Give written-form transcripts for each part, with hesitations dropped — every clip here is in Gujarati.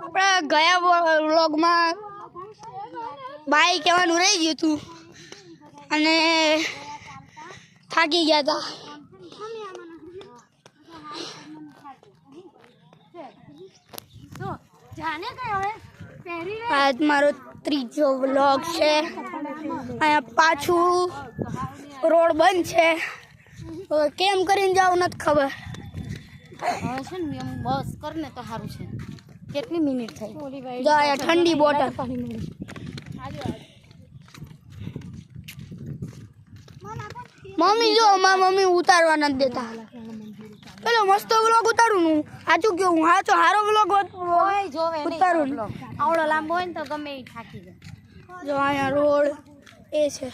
આપણે ગયા વ્લોગમાં બાઈ કહેવાનું રહી ગયું હતું અને થાકી ગયા હતા. આજ મારો ત્રીજો વ્લોગ છે. અહીંયા પાછું રોડ બંધ છે, હવે કેમ કરીને જાવ નથી ખબર. હવે છે ને એમ બસ કરને તો સારું છે. કેટલી મિનિટ થઈ? જો અહીંયા ઠંડી બોટલ. મમ્મી જો મારા મમ્મી ઉતારવા નથી દેતા. પેલો મસ્ત વ્લોગ ઉતારું હું સાચું કેવું સાચો સારો વ્લોગ ઉતારું. આવડો લાંબો હોય ને તો ગમે એ થાકી જાય. જો અહીંયા રોડ એ છે.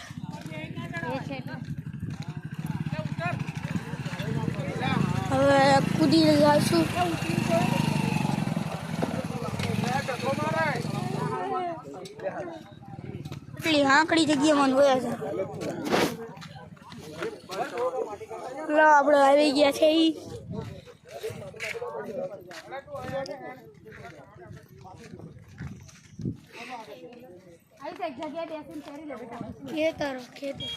હવે કૂદી જઈશું. એટલી આંકડી જગ્યામાં હોયા છે. લો આપણે આવી ગયા છે. ખેતર ખેતર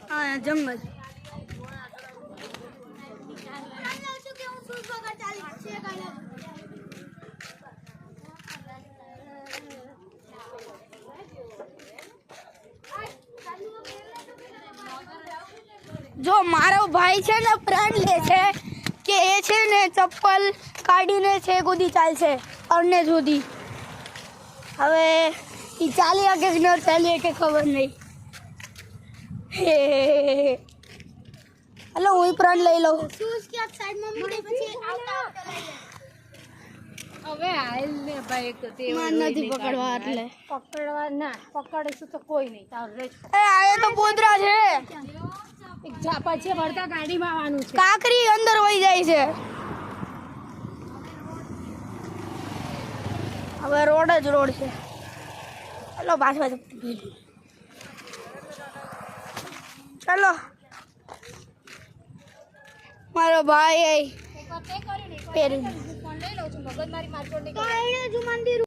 હા જંગલ. જો મારો ભાઈ છે ને પ્રાણ લે છે કે એ છે ને ચપ્પલ કાઢીને છે કૂદી ચાલશે અરને સુધી. હવે એ ચાલ્યા કે ન ચાલીએ કે ખબર નહીં. હલો હું પ્રાણ લઈ લઉં. હવે હાલ ને ભાઈ નથી પકડવા એટલે પકડવા ના પકડીશું તો કોઈ નહીં. આ તો પોદરા છે. પછી વળતા ગાડીમાં આવવાનું છે. કાકરી અંદર વહી જાય છે. હવે રોડ જ રોડ છે. ચલો પાછા ચલો મારો ભાઈ પહેરી